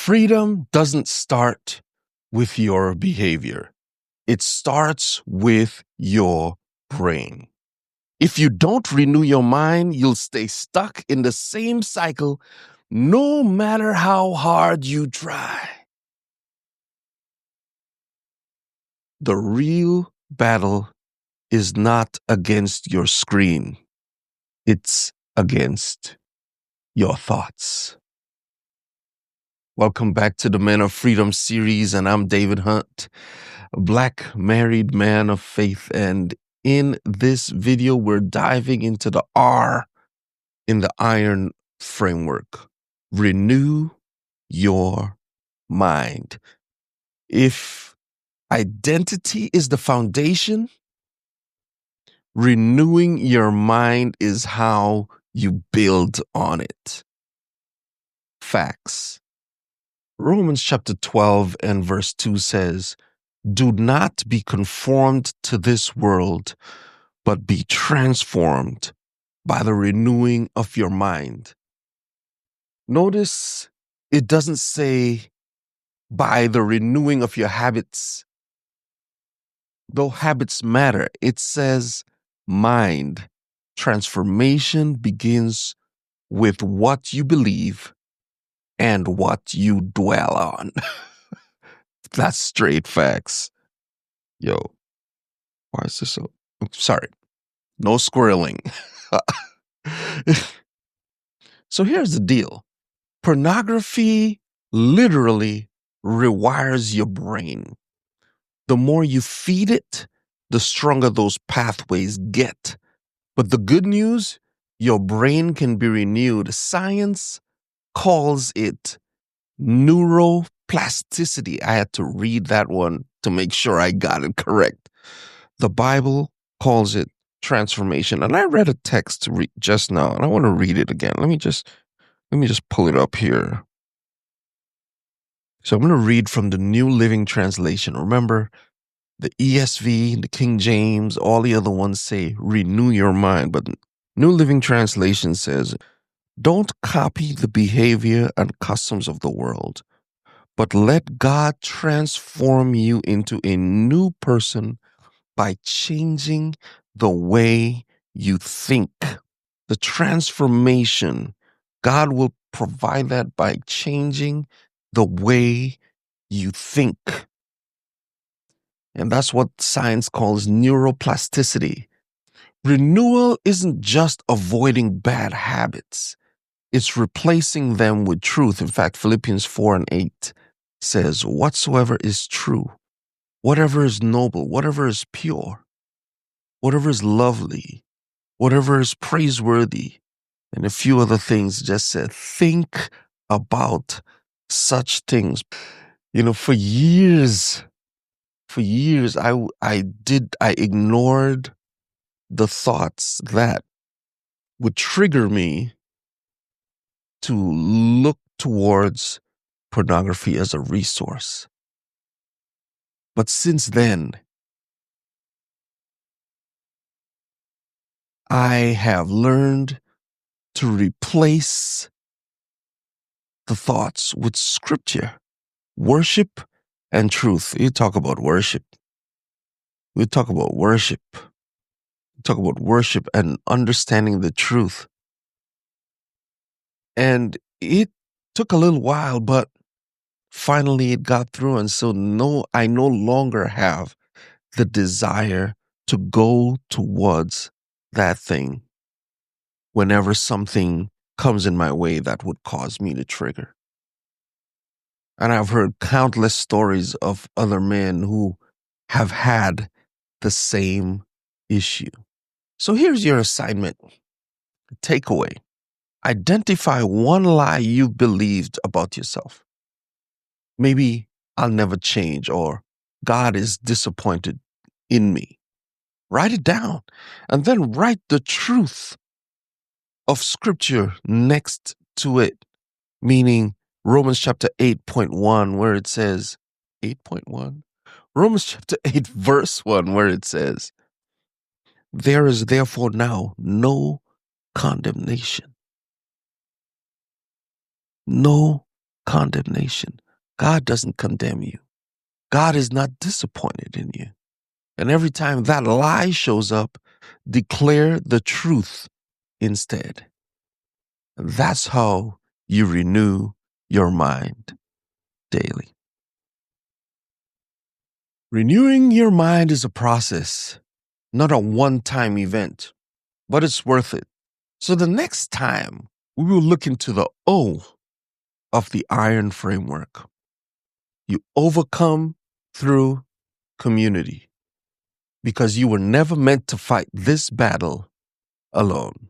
Freedom doesn't start with your behavior. It starts with your brain. If you don't renew your mind, you'll stay stuck in the same cycle no matter how hard you try. The real battle is not against your screen. It's against your thoughts. Welcome back to the Men of Freedom series, and I'm David Hunte, a Black married man of faith. And in this video, we're diving into the R in the iron framework. Renew your mind. If identity is the foundation, renewing your mind is how you build on it. Facts. Romans chapter 12 and verse 2 says, "Do not be conformed to this world, but be transformed by the renewing of your mind." Notice it doesn't say by the renewing of your habits, though habits matter. It says mind. Transformation begins with what you believe and what you dwell on. That's straight facts. Yo, why is this so? Sorry, no squirreling. So here's the deal. Pornography literally rewires your brain. The more you feed it, the stronger those pathways get. But the good news, your brain can be renewed. Science calls it neuroplasticity. I had to read that one to make sure I got it correct. The Bible calls it transformation. And I read a text just now, and I want to read it again. Let me just pull it up here. So I'm going to read from the New Living Translation. Remember, the ESV, the King James, all the other ones say renew your mind. But New Living Translation says, "Don't copy the behavior and customs of the world, but let God transform you into a new person by changing the way you think." The transformation, God will provide that by changing the way you think. And that's what science calls neuroplasticity. Renewal isn't just avoiding bad habits. It's replacing them with truth. In fact, Philippians 4 and 8 says, "Whatsoever is true, whatever is noble, whatever is pure, whatever is lovely, whatever is praiseworthy," and a few other things just said, think about such things. You know, for years, I ignored the thoughts that would trigger me to look towards pornography as a resource. But since then, I have learned to replace the thoughts with scripture, worship, and truth. You talk about worship. We talk about worship. We talk about worship and understanding the truth. And it took a little while, but finally it got through. And so I no longer have the desire to go towards that thing whenever something comes in my way that would cause me to trigger. And I've heard countless stories of other men who have had the same issue. So here's your assignment. Takeaway. Identify one lie you believed about yourself. Maybe I'll never change, or God is disappointed in me. Write it down and then write the truth of scripture next to it, meaning Romans chapter 8.1, where it says, 8.1? Romans chapter 8, verse 1, where it says, "There is therefore now no condemnation." No condemnation. God doesn't condemn you. God is not disappointed in you. And every time that lie shows up, declare the truth instead. And that's how you renew your mind daily. Renewing your mind is a process, not a one-time event, but it's worth it. So the next time we will look into the O of the iron framework. You overcome through community because you were never meant to fight this battle alone.